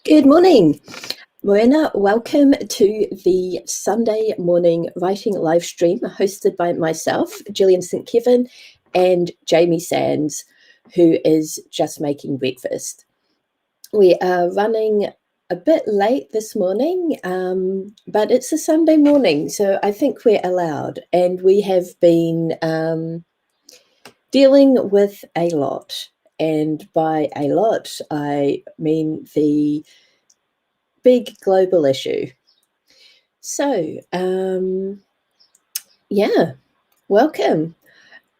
Good morning, Morena. Welcome to the Sunday morning writing live stream hosted by myself, Gillian St, Kevern and Jamie Sands, who is just making breakfast. We are running a bit late this morning, but it's a Sunday morning, so I think we're allowed. And we have been dealing with a lot. And by a lot, I mean the big global issue. So, welcome.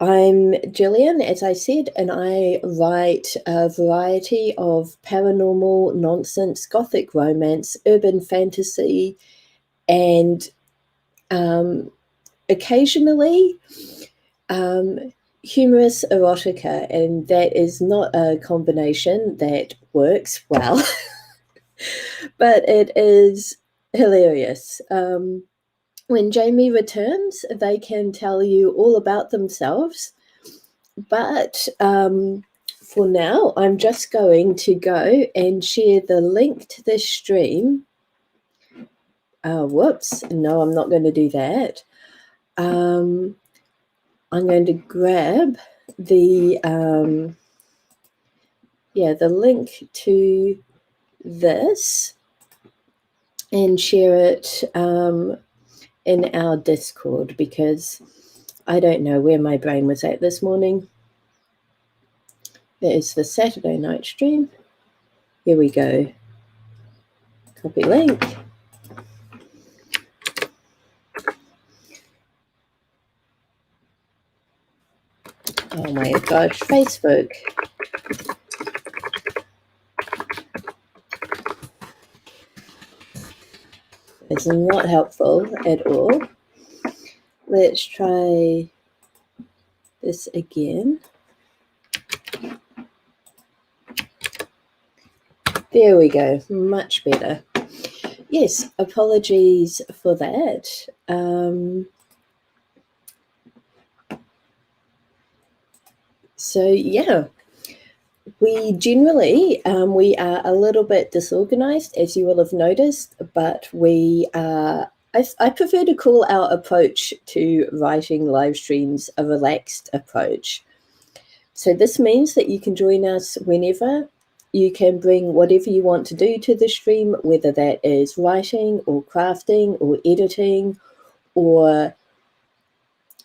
I'm Gillian, as I said, and I write a variety of paranormal nonsense, gothic romance, urban fantasy, and occasionally humorous erotica, and that is not a combination that works well. But it is hilarious. When Jamie returns, they can tell you all about themselves. But for now, I'm just going to go and share the link to this stream. Whoops. No, I'm not going to do that. I'm going to grab the link to this and share it in our Discord, because I don't know where my brain was at this morning. There's the Saturday night stream. Here we go. Copy link. Oh my gosh, Facebook. It's not helpful at all. Let's try this again. There we go, much better. Yes, apologies for that. So yeah, we generally, we are a little bit disorganized, as you will have noticed, but we are, I prefer to call our approach to writing live streams a relaxed approach. So this means that you can join us whenever. You can bring whatever you want to do to the stream, whether that is writing or crafting or editing or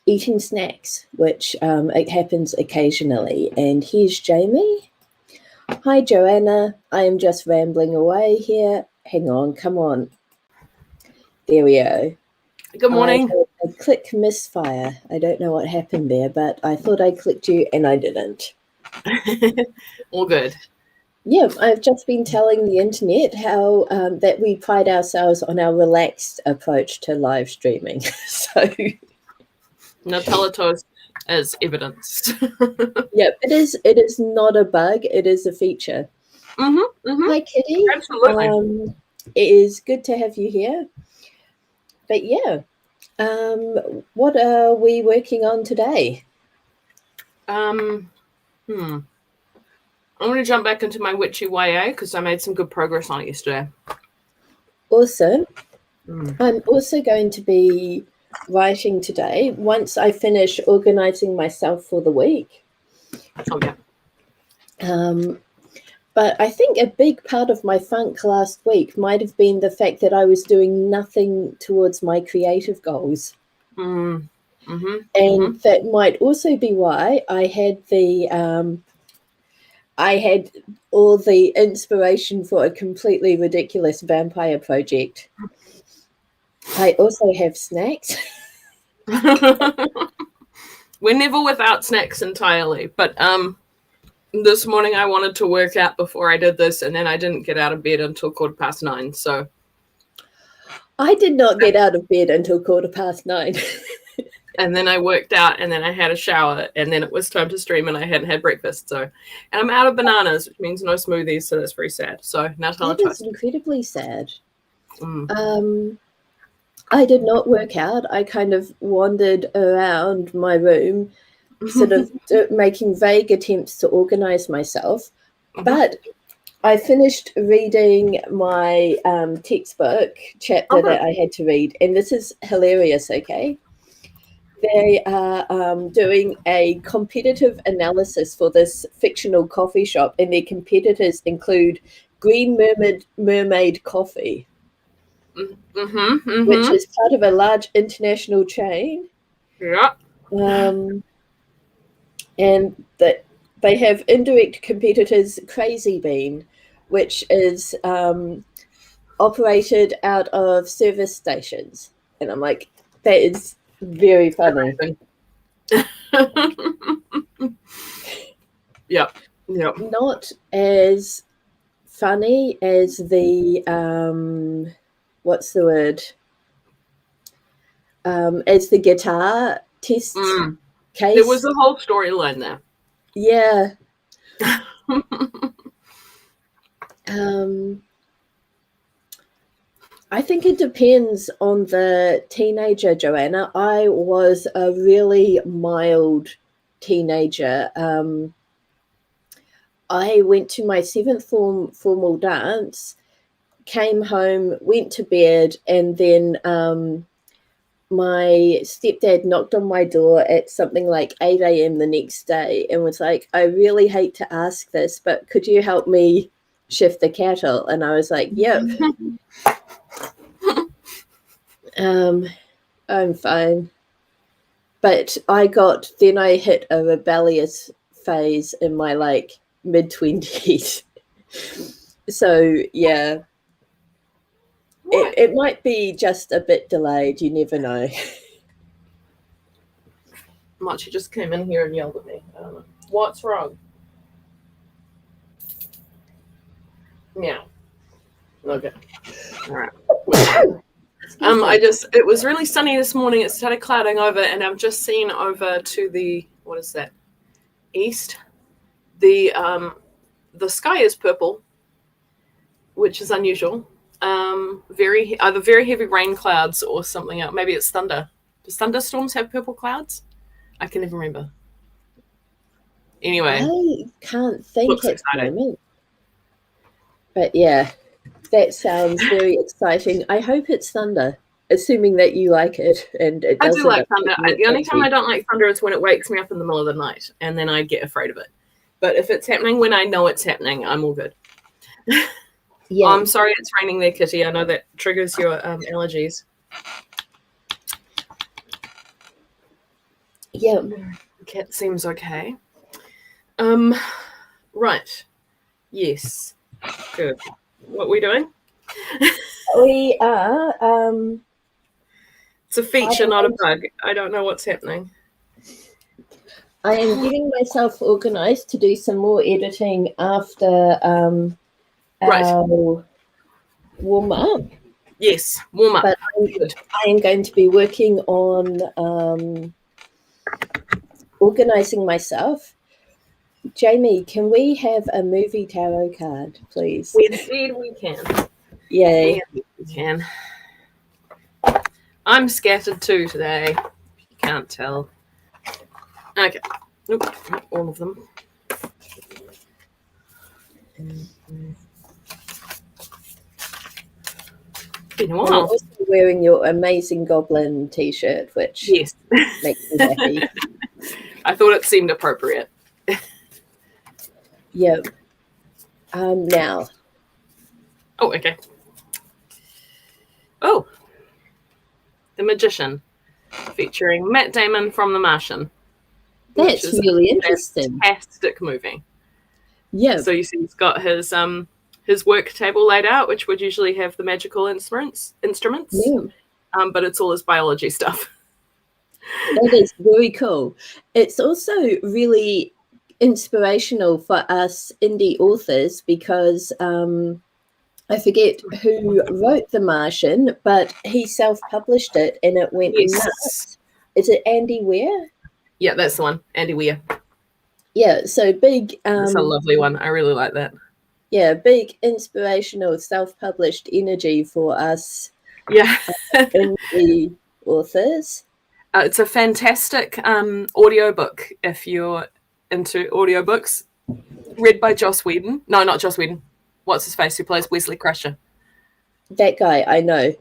eating snacks, which it happens occasionally. And here's Jamie. Hi, Joanna. I am just rambling away here. Hang on, come on. There we go. Good morning. I had a click misfire. I don't know what happened there, but I thought I clicked you and I didn't. All good. Yeah, I've just been telling the internet how that we pride ourselves on our relaxed approach to live streaming. So Nutella toast as evidence. yeah, it is not a bug. It is a feature. Hi, Kitty. Absolutely. It is good to have you here. But yeah, what are we working on today? I'm going to jump back into my witchy YA because I made some good progress on it yesterday. Awesome. I'm also going to be writing today once I finish organizing myself for the week. Oh, yeah. But I think a big part of my funk last week might have been the fact that I was doing nothing towards my creative goals. And that might also be why I had all the inspiration for a completely ridiculous vampire project. I also have snacks. We're never without snacks entirely, but this morning I wanted to work out before I did this, and then I didn't get out of bed until 9:15. So I did not get out of bed until 9:15. And then I worked out, and then I had a shower, and then it was time to stream, and I hadn't had breakfast. So, and I'm out of bananas, which means no smoothies. So that's very sad. So now that is incredibly sad. I did not work out. I kind of wandered around my room, sort of making vague attempts to organize myself. But I finished reading my textbook chapter that I had to read, and this is hilarious, okay? They are doing a competitive analysis for this fictional coffee shop, and their competitors include Green Mermaid Coffee, which is part of a large international chain. Yeah. And that they have indirect competitors Crazy Bean, which is operated out of service stations. And I'm like, that is very funny. Yep. Not as funny as the what's the word? As the guitar test case. There was a whole storyline there. Yeah. I think it depends on the teenager, Joanna. I was a really mild teenager. I went to my 7th form formal dance, came home, went to bed, and then my stepdad knocked on my door at something like 8 a.m. the next day and was like, I really hate to ask this, but could you help me shift the cattle? And I was like, yep. I'm fine. But I hit a rebellious phase in my mid-20s. So yeah, it might be just a bit delayed. You never know. Machi just came in here and yelled at me. I don't know. What's wrong? Meow. Okay. All right. It was really sunny this morning. It started clouding over, and I've just seen over to the, what is that? East. The sky is purple, which is unusual. Either very heavy rain clouds or something else. Maybe it's thunder. Does thunderstorms have purple clouds? I can never remember. Anyway. I can't think at the moment. But yeah, that sounds very exciting. I hope it's thunder, assuming that you like it. And it doesn't. I do like thunder. The only time I don't like thunder is when it wakes me up in the middle of the night, and then I get afraid of it. But if it's happening when I know it's happening, I'm all good. Yeah. I'm sorry it's raining there, Kitty. I know that triggers your allergies. Yeah. The cat seems okay. Right. Yes. Good. What are we doing? We are. It's a feature, not a bug. I don't know what's happening. I am getting myself organized to do some more editing after our warm up. Yes, warm up. But I am going to be working on organizing myself. Jamie, can we have a movie tarot card, please? Indeed we can. Yay. Yeah, we can. I'm scattered too today. You can't tell. Okay. Nope, not all of them. Been a while. I'm also wearing your amazing goblin t-shirt, which makes me happy. I thought it seemed appropriate. Yep. Now. Oh, okay. Oh. The Magician, featuring Matt Damon from The Martian. That's really interesting. Fantastic movie. Yeah. So you see he's got his work table laid out, which would usually have the magical instruments. Yeah. But it's all his biology stuff. That is very cool. It's also really inspirational for us indie authors because I forget who wrote The Martian, but he self-published it and it went nuts. Is it Andy Weir? Yeah, that's the one. Andy Weir. Yeah, so big. It's a lovely one. I really like that. Yeah, big inspirational self-published energy for us. Yeah. Indie authors. It's a fantastic audiobook if you're into audiobooks. Read by Joss Whedon. No, not Joss Whedon. what's his face who plays Wesley Crusher. That guy, I know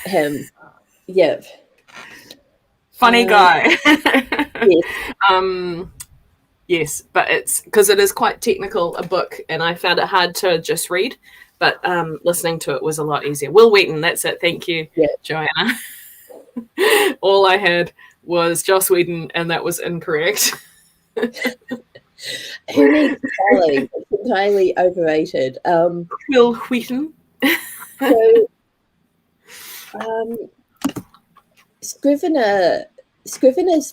him. Yep. Funny guy. Yes. Yes, but it's because it is quite technical, a book, and I found it hard to just read, but listening to it was a lot easier. Will Wheaton, that's it. Thank you, Joanna. All I had was Joss Whedon, and that was incorrect. Who needs spelling? It's entirely overrated. Will Wheaton. So, Scrivener's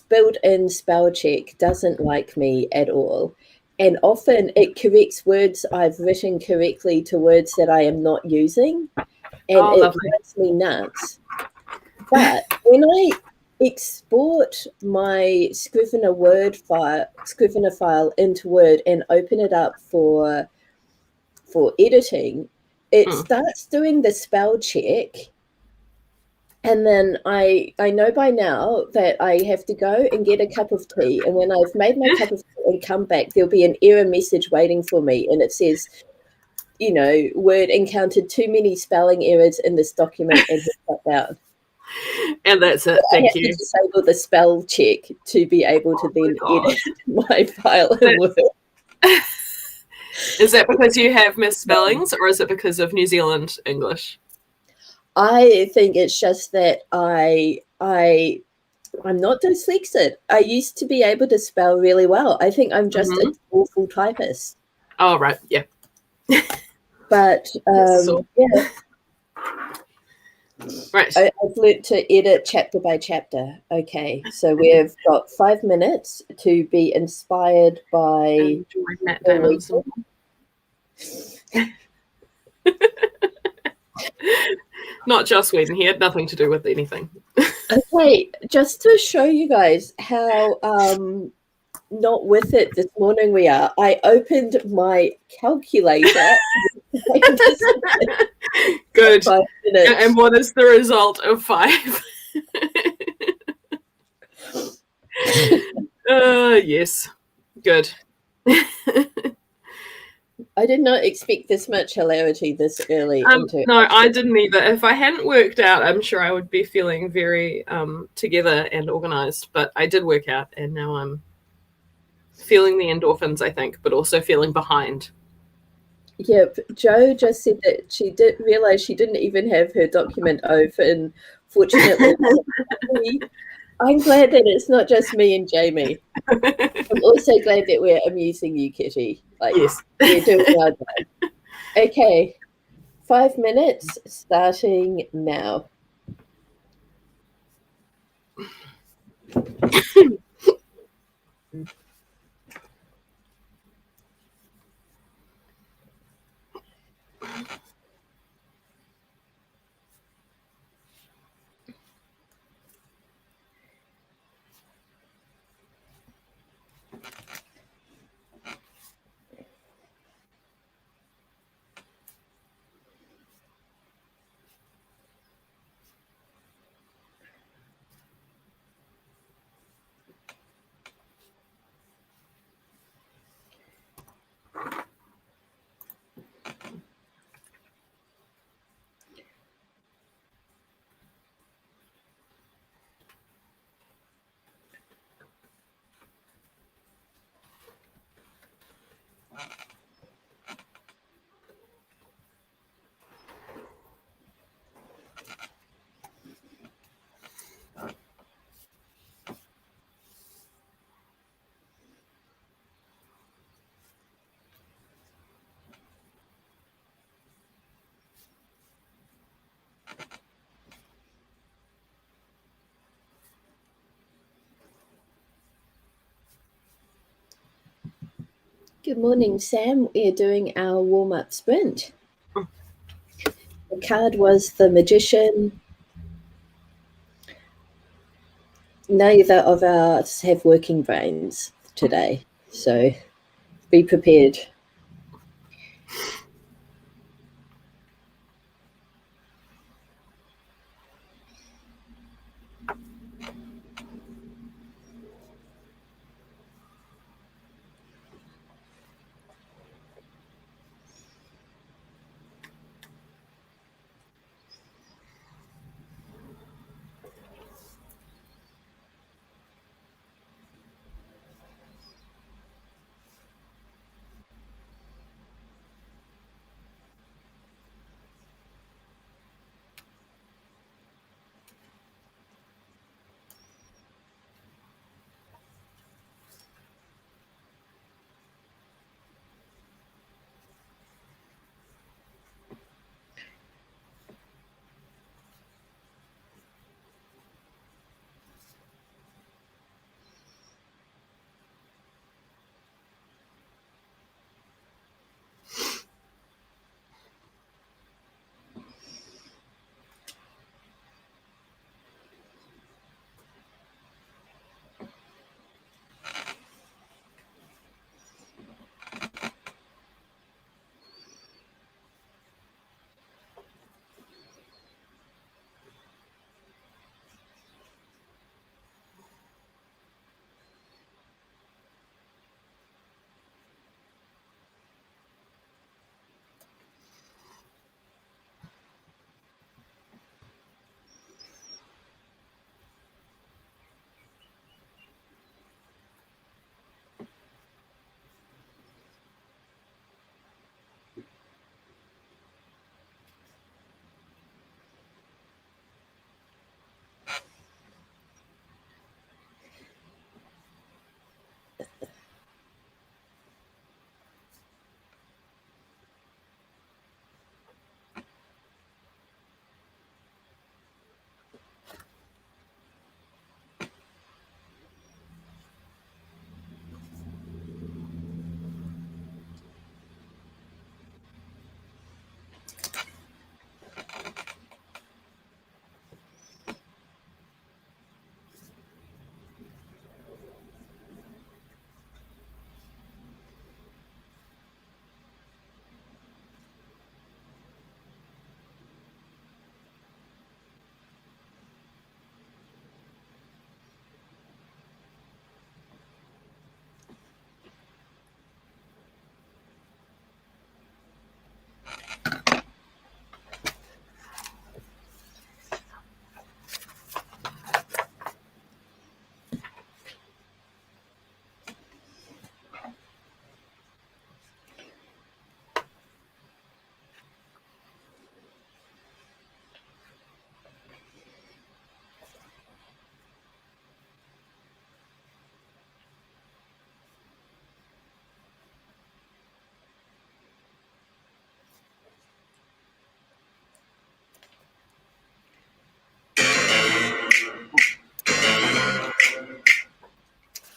built-in spell check doesn't like me at all, and often it corrects words I've written correctly to words that I am not using, and it drives me nuts. But when I export my Scrivener file into Word and open it up for editing, it starts doing the spell check. And then I know by now that I have to go and get a cup of tea. And when I've made my cup of tea and come back, there'll be an error message waiting for me. And it says, Word encountered too many spelling errors in this document and has shut down. And that's it. Thank you. I have to disable the spell check to be able to then edit my file in Word. Is that because you have misspellings, or is it because of New Zealand English? I think it's just that I'm not dyslexic. I used to be able to spell really well. I think I'm just an awful typist. Oh, right. Yeah. But yeah. Right. I've learned to edit chapter by chapter. Okay, so we've got 5 minutes to be inspired by not Joss Whedon. He had nothing to do with anything. Okay, just to show you guys how not with it this morning we are, I opened my calculator. Good. And what is the result of 5? Yes. Good. I did not expect this much hilarity this early. No, I didn't either. If I hadn't worked out, I'm sure I would be feeling very together and organized. But I did work out, and now I'm feeling the endorphins, I think, but also feeling behind. Yep. Jo just said that she did realize she didn't even have her document open. Fortunately, I'm glad that it's not just me and Jamie. I'm also glad that we're amusing you, Kitty. Yes. We're doing our job. Okay. 5 minutes starting now. Good morning, Sam. We're doing our warm-up sprint. The card was the Magician. Neither of us have working brains today, so be prepared.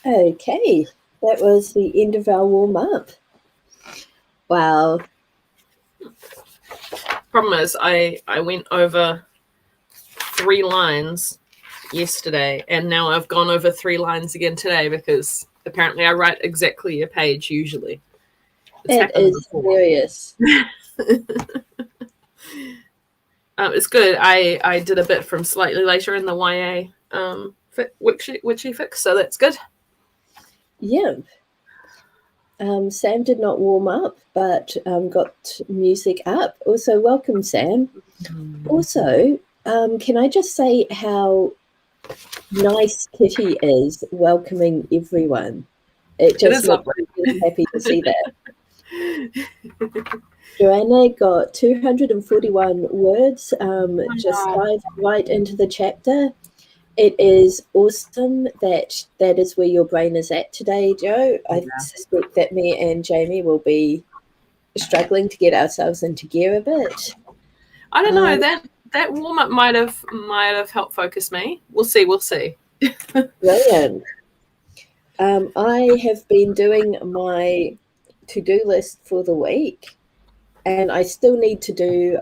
Okay, that was the end of our warm-up. Wow. Problem is, I went over 3 lines yesterday, and now I've gone over 3 lines again today because apparently I write exactly a page usually. It's It happened is before. hilarious. It's good. I did a bit from slightly later in the YA witchy fix, so that's good. Yeah. Sam did not warm up, but got music up. Also, welcome, Sam. Also, can I just say how nice Kitty is welcoming everyone? It just makes me really happy to see that. Joanna got 241 words, just dive right into the chapter. It is awesome that is where your brain is at today, Joe. I suspect that me and Jamie will be struggling to get ourselves into gear a bit. I don't know, that warm-up might have helped focus me. We'll see. Brilliant. I have been doing my to-do list for the week, and I still need to do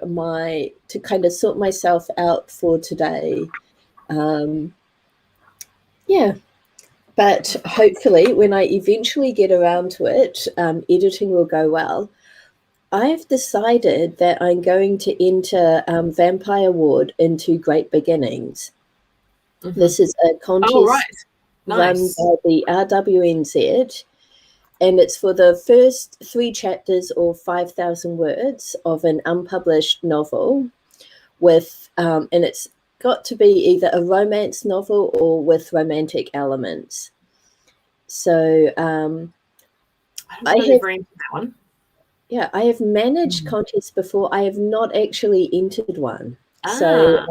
to kind of sort myself out for today. Yeah, but hopefully when I eventually get around to it, editing will go well. I've decided that I'm going to enter Vampire Ward into Great Beginnings. Mm-hmm. This is a contest run by the RWNZ, and it's for the first 3 chapters or 5,000 words of an unpublished novel with, and it's got to be either a romance novel or with romantic elements. So I have that one. Yeah, I have managed contests before. I have not actually entered one. So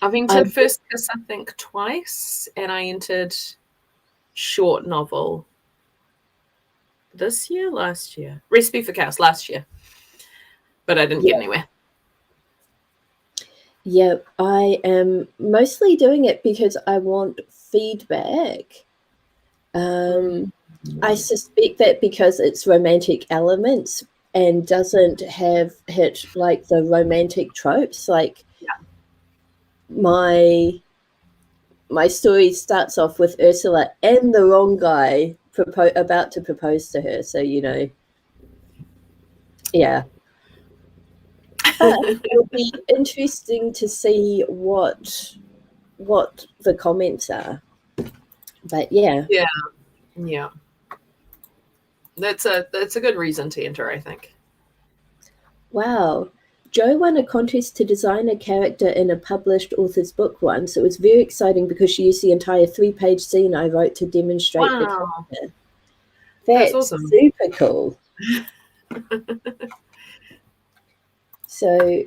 I've entered First Kiss, I think, twice, and I entered short novel last year. Recipe for Chaos last year. But I didn't get anywhere. Yeah, I am mostly doing it because I want feedback. I suspect that because it's romantic elements and doesn't hit like the romantic tropes, like my story starts off with Ursula and the wrong guy about to propose to her. So, yeah. But it'll be interesting to see what the comments are. But yeah. Yeah. That's a good reason to enter, I think. Wow. Jo won a contest to design a character in a published author's book once. It was very exciting because she used the entire 3-page scene I wrote to demonstrate the character. That's awesome. Super cool. So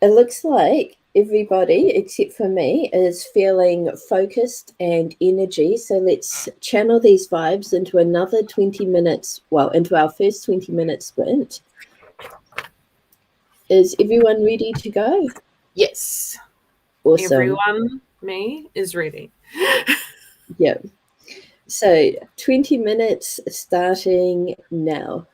it looks like everybody except for me is feeling focused and energy. So let's channel these vibes into another 20 minutes, into our first 20-minute sprint. Is everyone ready to go? Yes. Awesome. Everyone, me, is ready. Yeah. So 20 minutes starting now.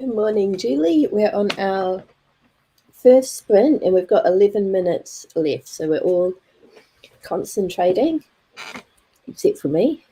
Good morning, Julie. We're on our first sprint and we've got 11 minutes left, so we're all concentrating, except for me.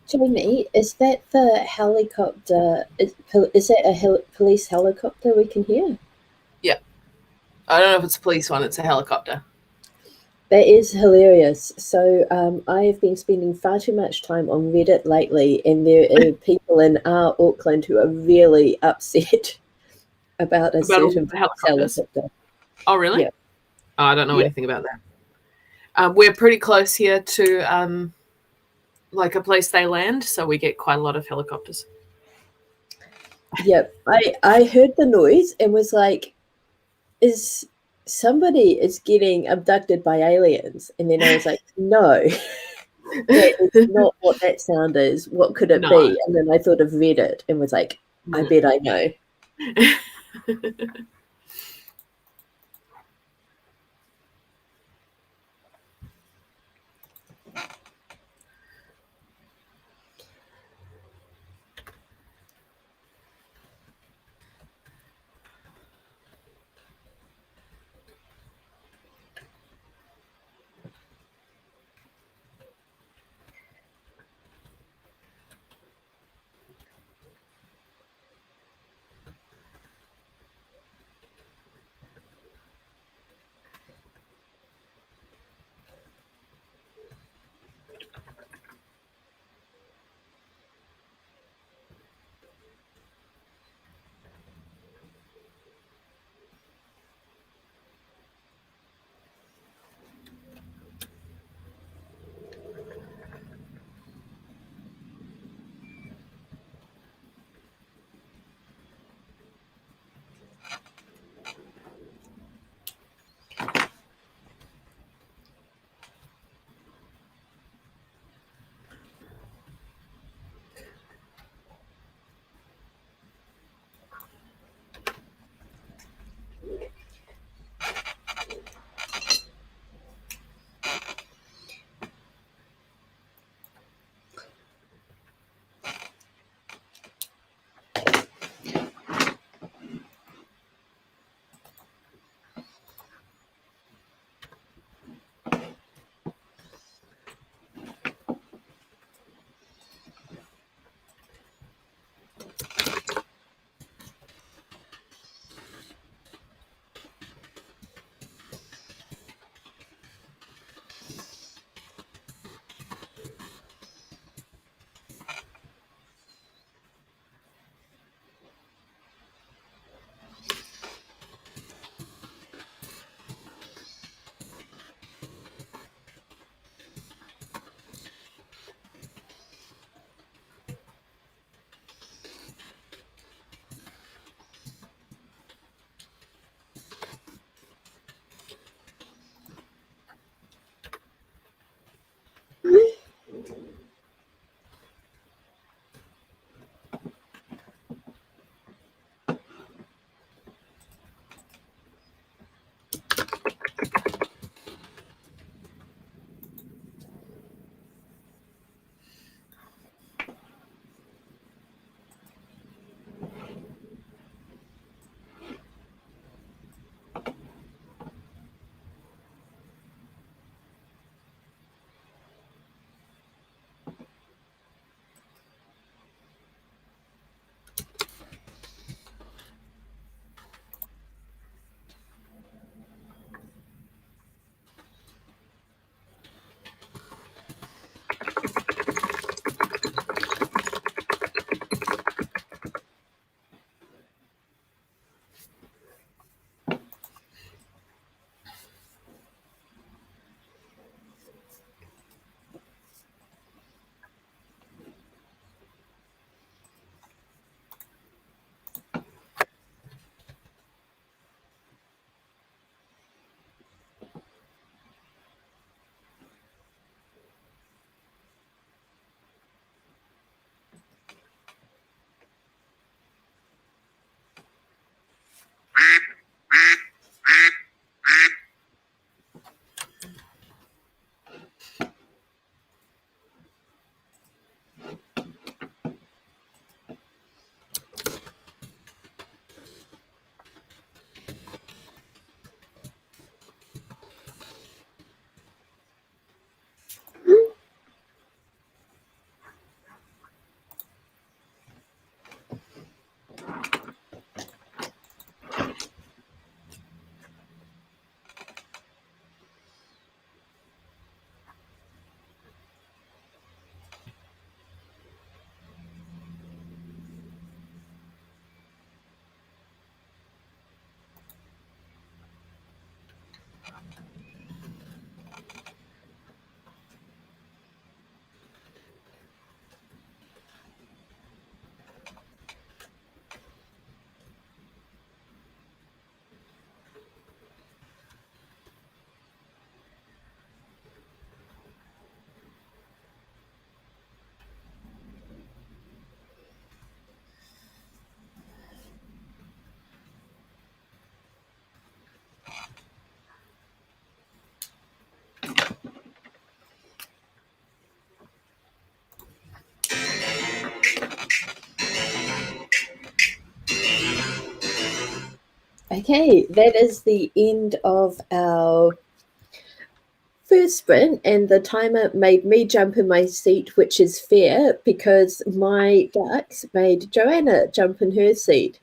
Jamie, is that the helicopter? Is that a police helicopter we can hear? Yeah. I don't know if it's a police one. It's a helicopter. That is hilarious. So I have been spending far too much time on Reddit lately, and there are people in our Auckland who are really upset about a About all certain the helicopters. helicopter. Oh, really? Yeah, Oh, I don't know yeah, anything about that. We're pretty close here to like a place they land, so we get quite a lot of helicopters. yeah. I heard the noise and was like, "Is somebody is getting abducted by aliens?" And then I was like, "No, that is not what that sound is. What could it No. be?" And then I thought of Reddit and was like, "I bet I know." Okay, that is the end of our first sprint, and the timer made me jump in my seat, which is fair because my ducks made Joanna jump in her seat.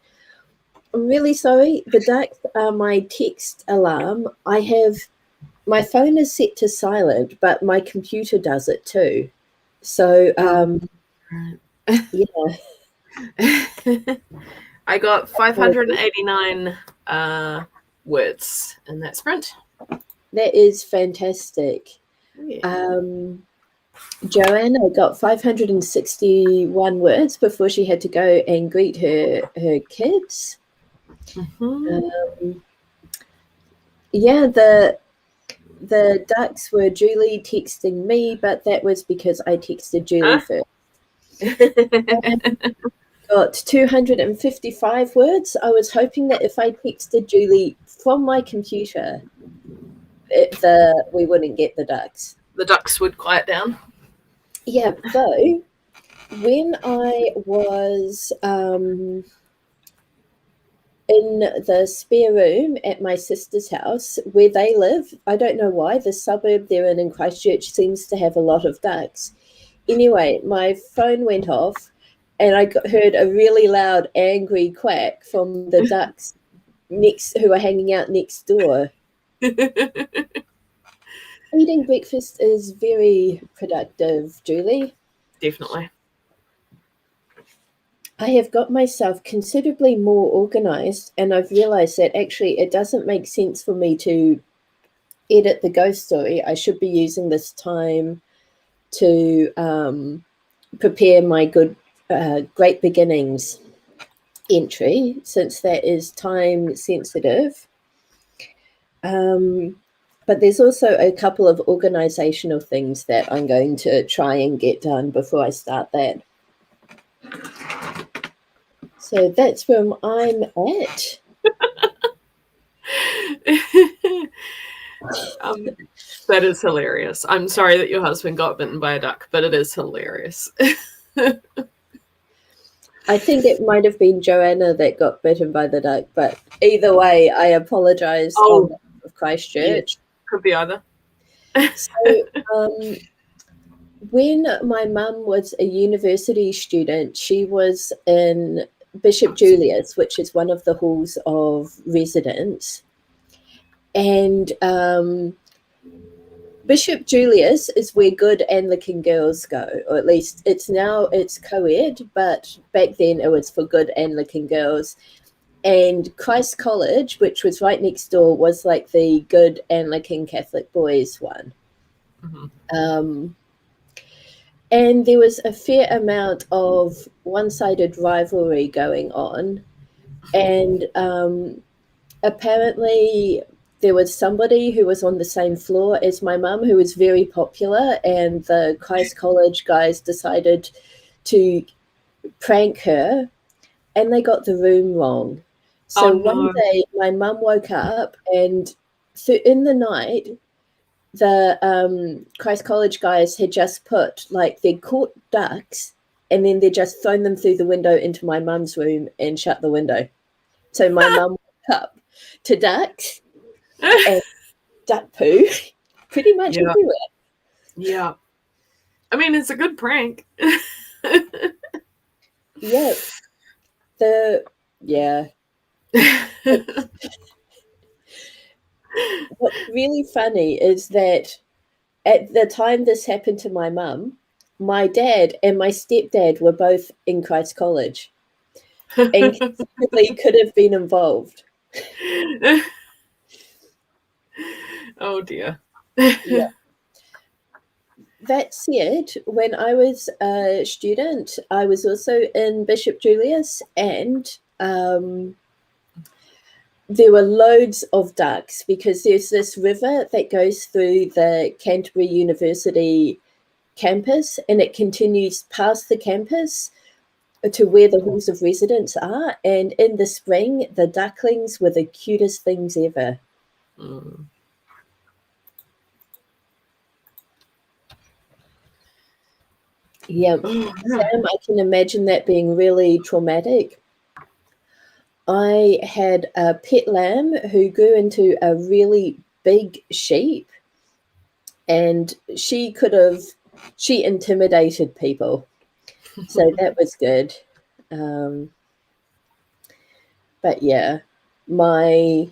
I'm really sorry. The ducks are my text alarm. My phone is set to silent, but my computer does it too. So, yeah. I got 589 words in that sprint. That is fantastic. Yeah. Joanna got 561 words before she had to go and greet her kids. Mm-hmm. Yeah, the ducks were Julie texting me, but that was because I texted Julie first. Got 255 words. I was hoping that if I texted Julie from my computer, we wouldn't get the ducks. The ducks would quiet down. Yeah, though, when I was in the spare room at my sister's house where they live, I don't know why, the suburb they're in Christchurch seems to have a lot of ducks. Anyway, my phone went off and I heard a really loud, angry quack from the ducks who are hanging out next door. Eating breakfast is very productive, Julie. Definitely. I have got myself considerably more organized, and I've realized that actually it doesn't make sense for me to edit the ghost story. I should be using this time to prepare my Great Beginnings entry, since that is time sensitive. But there's also a couple of organizational things that I'm going to try and get done before I start that. So that's where I'm at. That is hilarious. I'm sorry that your husband got bitten by a duck, but it is hilarious. I think it might have been Joanna that got bitten by the duck, but either way, I apologise on behalf of Christchurch. Yeah, could be either. So, when my mum was a university student, she was in Bishop Julius, which is one of the halls of residence. And Bishop Julius is where good Anglican girls go, or at least it's co-ed, but back then it was for good Anglican girls. And Christ College, which was right next door, was like the good Anglican Catholic boys one. Mm-hmm. And there was a fair amount of one-sided rivalry going on. And apparently there was somebody who was on the same floor as my mum who was very popular, and the Christ College guys decided to prank her, and they got the room wrong. So one day my mum woke up, and in the night, the Christ College guys had just put, like, they'd caught ducks, and then they'd just thrown them through the window into my mum's room and shut the window. So my mum woke up to ducks and duck poo pretty much everywhere. Yeah. I mean, it's a good prank. Yeah. What's really funny is that at the time this happened to my mum, my dad and my stepdad were both in Christ College and considerably could have been involved. Oh dear. Yeah. That said, when I was a student, I was also in Bishop Julius, and there were loads of ducks because there's this river that goes through the Canterbury University campus, and it continues past the campus to where the halls of residence are. And in the spring, the ducklings were the cutest things ever. Yeah. Sam, I can imagine that being really traumatic. I had a pet lamb who grew into a really big sheep, and she intimidated people. So that was good. But yeah, my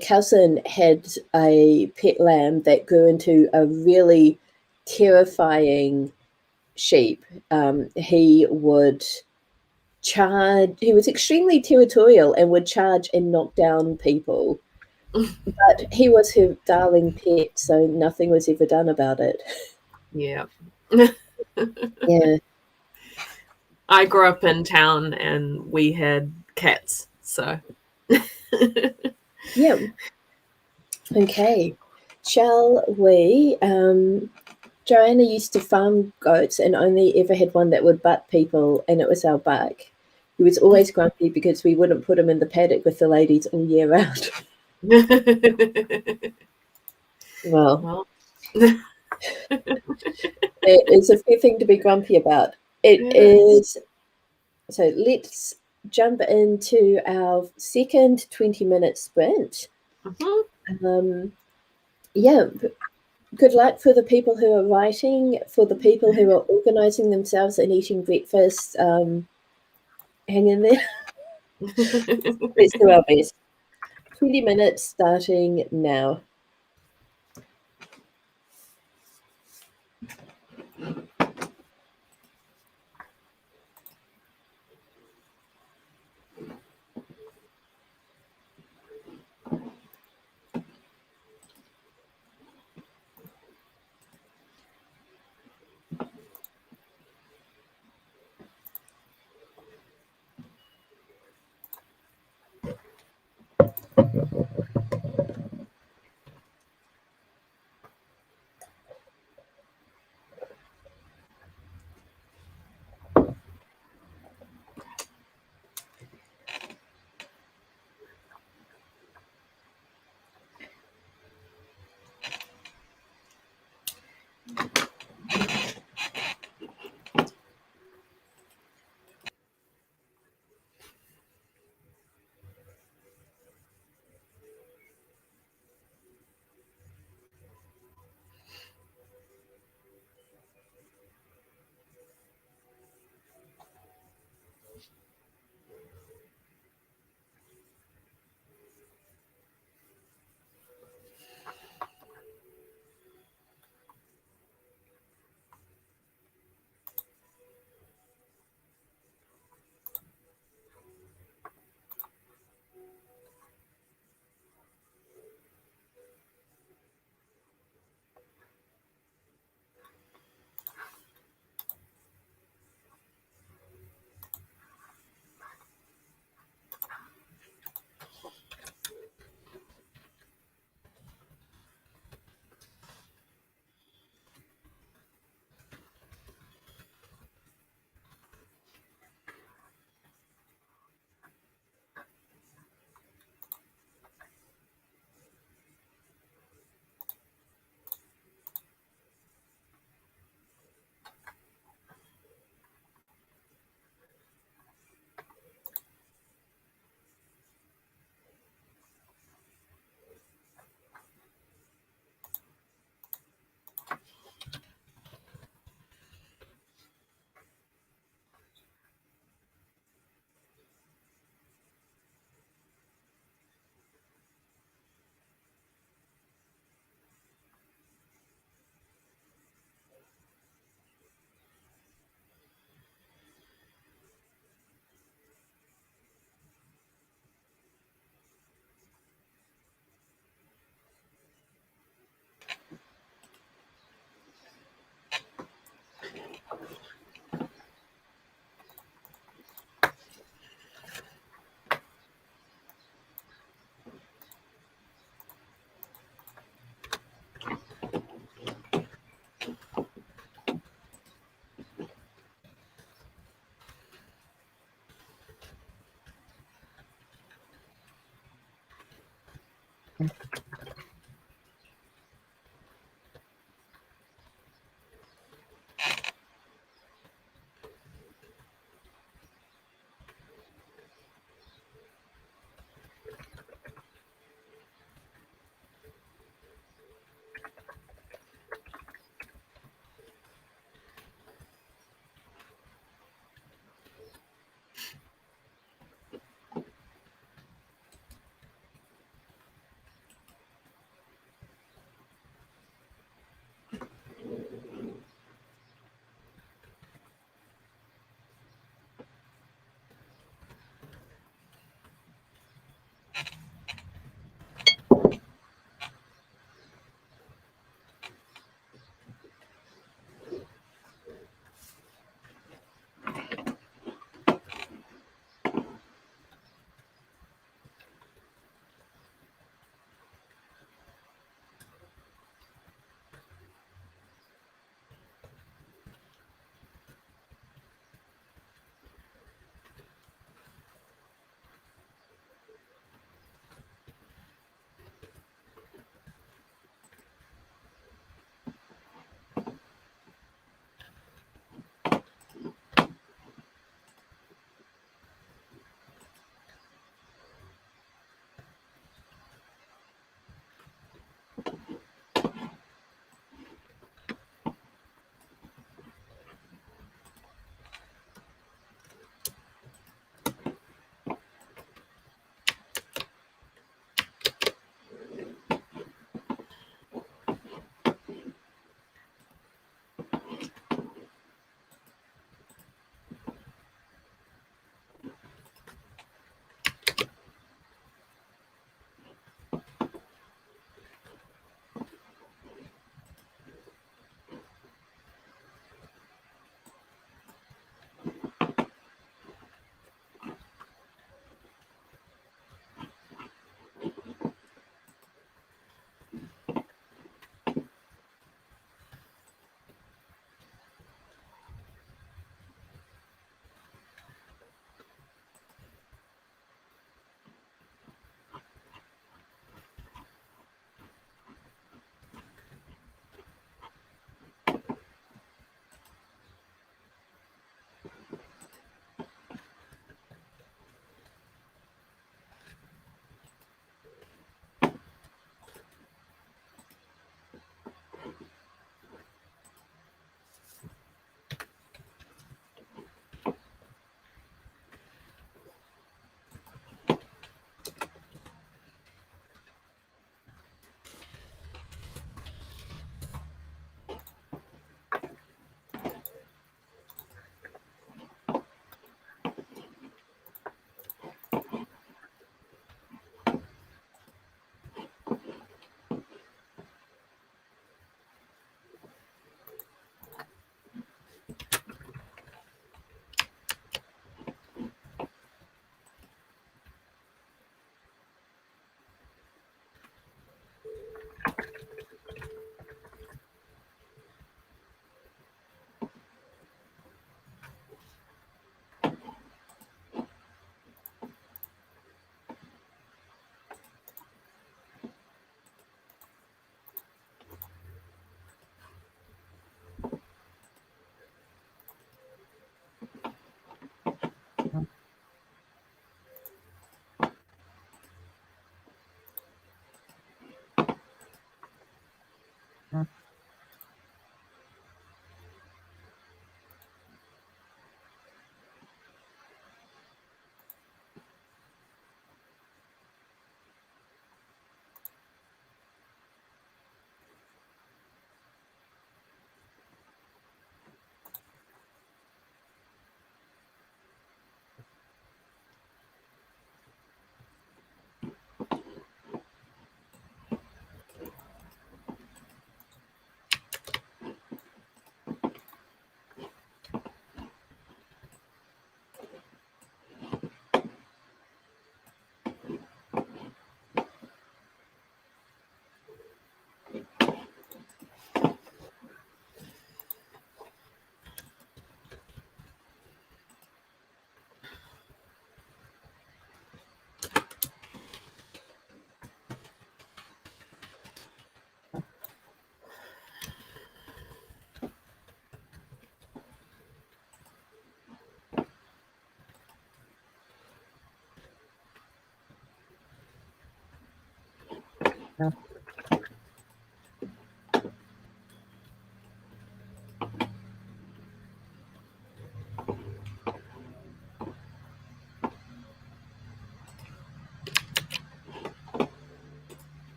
cousin had a pet lamb that grew into a really terrifying sheep. He would charge. He was extremely territorial and would charge and knock down people. But he was her darling pet, so nothing was ever done about it. Yeah. Yeah. I grew up in town and we had cats, so. Yeah. Okay. Shall we? Joanna used to farm goats and only ever had one that would butt people, and it was our buck. He was always grumpy because we wouldn't put him in the paddock with the ladies all year round. Well, it is a fair thing to be grumpy about. It is. So let's jump into our second 20-minute sprint. Yeah, good luck for the people who are writing, for the people who are organising themselves and eating breakfast. Hang in there. Let's do our best. 20 minutes starting now.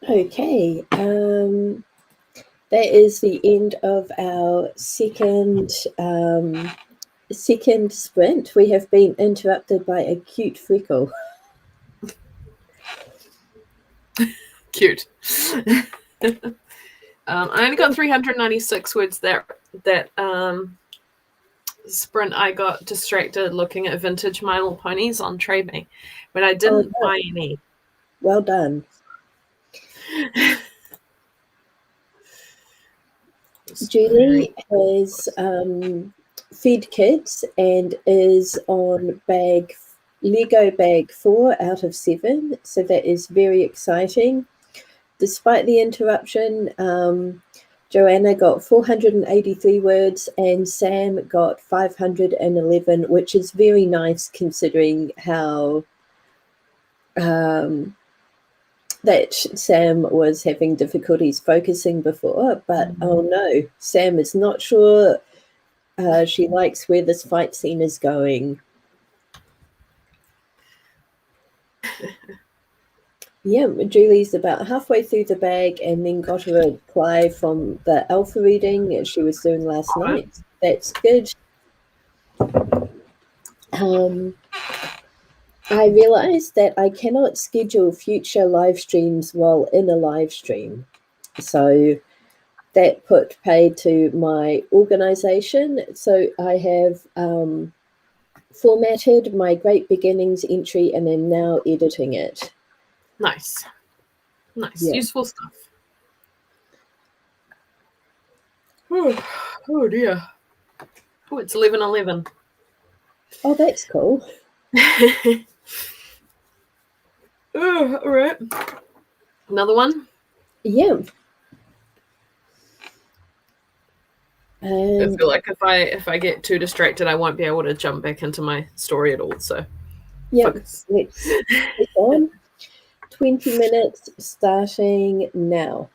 Okay, that is the end of our second sprint. We have been interrupted by a cute freckle. Cute. I only got 396 words that sprint. I got distracted looking at vintage My Little Ponies on TradeMe, but I didn't buy any. Well done. Julie has fed kids and is on Lego bag 4 out of 7, so that is very exciting. Despite the interruption, Joanna got 483 words and Sam got 511, which is very nice considering how that Sam was having difficulties focusing before. But oh no, Sam is not sure she likes where this fight scene is going. Yeah, Julie's about halfway through the bag and then got a reply from the alpha reading she was doing last night. That's good. I realized that I cannot schedule future live streams while in a live stream. So that put paid to my organization. So I have formatted my Great Beginnings entry and am now editing it. Nice. Yeah. Useful stuff. Oh dear. Oh, it's 11:11. Oh, that's cool. Oh, all right. Another one? Yeah. I feel like if I get too distracted, I won't be able to jump back into my story at all. So yeah, focus. let's click on. 20 minutes starting now.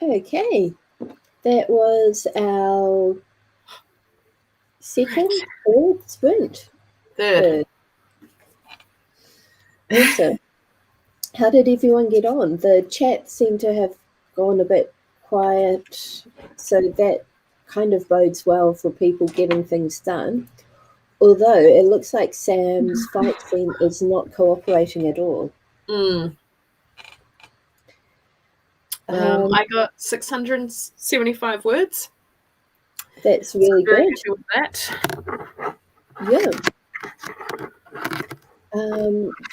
Okay, that was our second, third sprint. Third. Awesome. How did everyone get on? The chat seemed to have gone a bit quiet, so that kind of bodes well for people getting things done. Although it looks like Sam's fight scene is not cooperating at all. I got 675 words. That's really very good. happy with that. Yeah.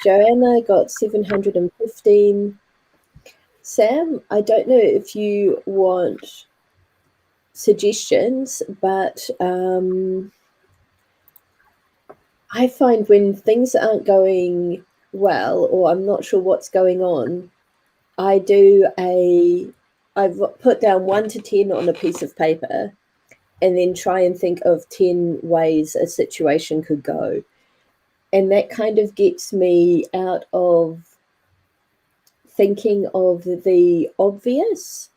Joanna got 715. Sam, I don't know if you want suggestions, but I find when things aren't going well, or I'm not sure what's going on, I put down 1 to 10 on a piece of paper and then try and think of 10 ways a situation could go. And that kind of gets me out of thinking of the obvious.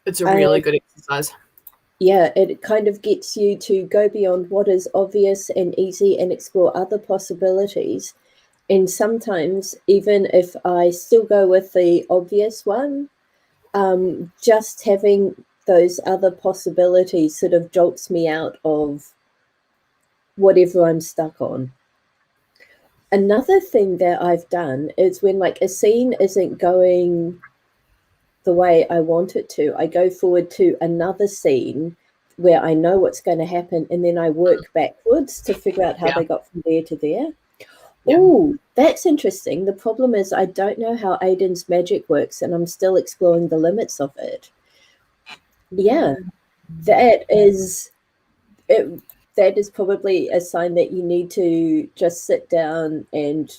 It's a really good exercise. Yeah, it kind of gets you to go beyond what is obvious and easy and explore other possibilities. And sometimes, even if I still go with the obvious one, just having those other possibilities sort of jolts me out of whatever I'm stuck on. Another thing that I've done is when like a scene isn't going the way I want it to, I go forward to another scene where I know what's going to happen, and then I work backwards to figure out how they got from there to there. Yeah. Oh, that's interesting. The problem is I don't know how Aiden's magic works, and I'm still exploring the limits of it. Yeah, that is it. That is probably a sign that you need to just sit down and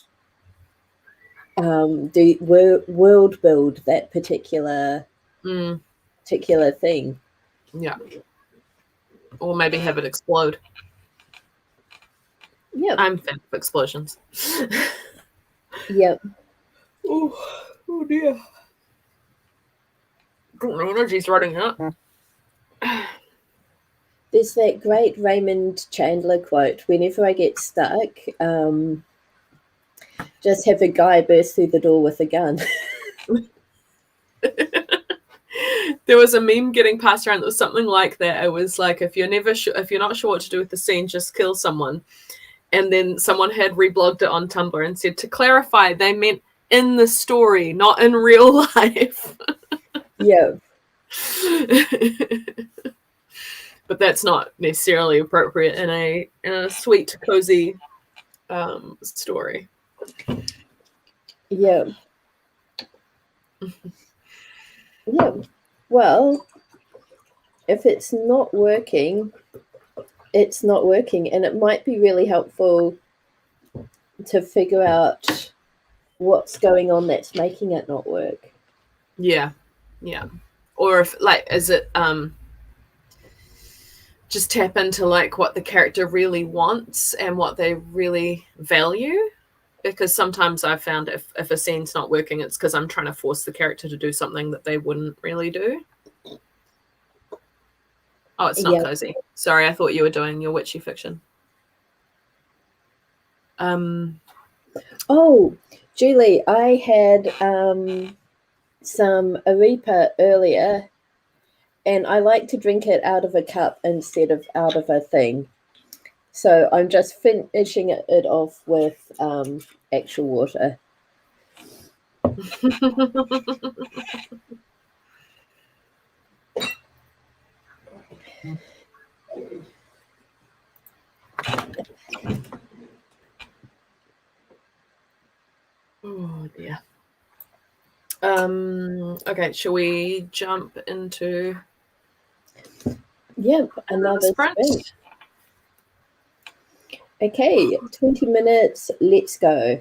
do world build that particular thing. Yeah. Or maybe have it explode. Yeah. I'm fan of explosions. Yep. Oh dear. The energy's running out. There's that great Raymond Chandler quote, whenever I get stuck, just have a guy burst through the door with a gun. There was a meme getting passed around that was something like that. It was like, if you're not sure what to do with the scene, just kill someone. And then someone had reblogged it on Tumblr and said, to clarify, they meant in the story, not in real life. Yeah. But that's not necessarily appropriate in a sweet, cozy story. Yeah. Yeah. Well, if it's not working, it's not working. And it might be really helpful to figure out what's going on that's making it not work. Yeah. Yeah. Or if, like, is it just tap into, like, what the character really wants and what they really value? Because sometimes I've found if a scene's not working, it's because I'm trying to force the character to do something that they wouldn't really do. Oh, it's not cozy. Sorry, I thought you were doing your witchy fiction. Oh, Julie, I had some Arepa earlier, and I like to drink it out of a cup instead of out of a thing. So I'm just finishing it off with actual water. Oh dear. Okay, shall we jump into another sprint? sprint? Okay, 20 minutes, let's go.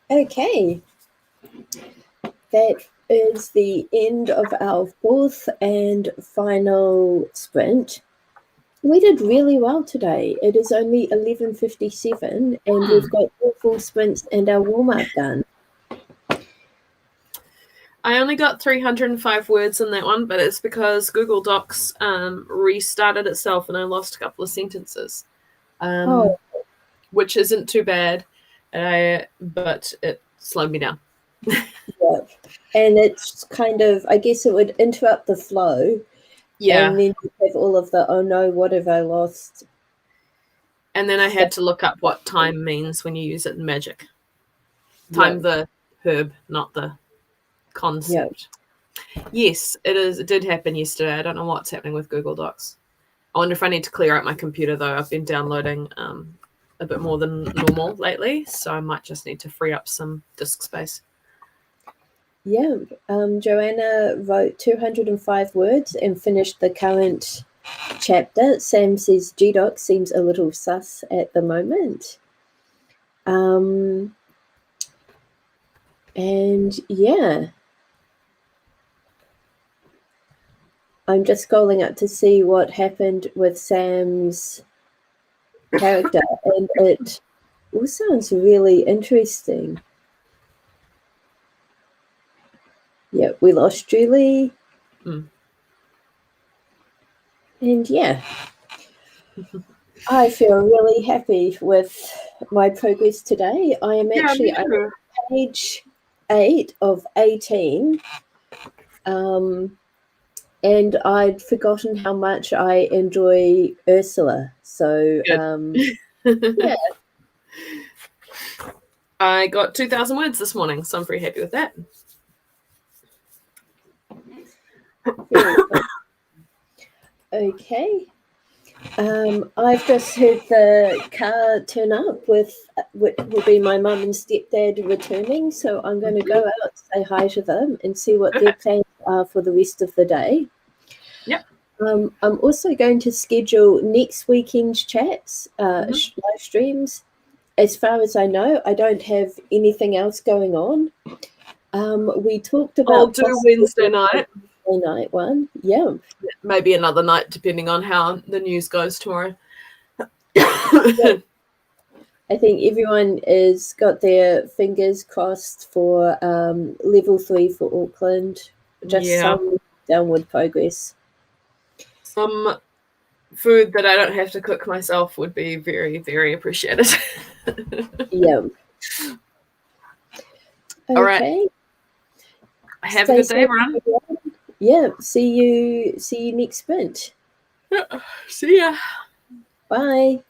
Okay, that is the end of our fourth and final sprint. We did really well today. It is only 11:57 and we've got 4 full sprints and our warm-up done. I only got 305 words in that one, but it's because Google Docs restarted itself and I lost a couple of sentences, which isn't too bad, but it slowed me down. Yeah. And it's kind of, I guess it would interrupt the flow. Yeah. And then you have all of the, oh no, what have I lost? And then I had to look up what time means when you use it in Magic. Time, the herb, not the concept. Yes, it is. It did happen yesterday. I don't know what's happening with Google Docs. I wonder if I need to clear out my computer, though. I've been downloading a bit more than normal lately, so I might just need to free up some disk space. Yeah, Joanna wrote 205 words and finished the current chapter. Sam says GDoc seems a little sus at the moment. And yeah, I'm just scrolling up to see what happened with Sam's character, and it all sounds really interesting. Yeah, we lost Julie. And yeah, I feel really happy with my progress today. I am actually on page 8 of 18. And I'd forgotten how much I enjoy Ursula. So, yeah. I got 2,000 words this morning, so I'm pretty happy with that. Okay. I've just heard the car turn up with what will be my mum and stepdad returning, so I'm going to go out, say hi to them, and see what their plans are for the rest of the day. Yep. I'm also going to schedule next weekend's chats, live streams. As far as I know, I don't have anything else going on. We talked about... I'll do Wednesday night. Wednesday night one, yeah. Maybe another night, depending on how the news goes tomorrow. Yeah. I think everyone has got their fingers crossed for level 3 for Auckland. Just some downward progress. Some food that I don't have to cook myself would be very, very appreciated. Yeah. Okay. All right. Have a good day, everyone. Yeah. See you next sprint. See ya. Bye.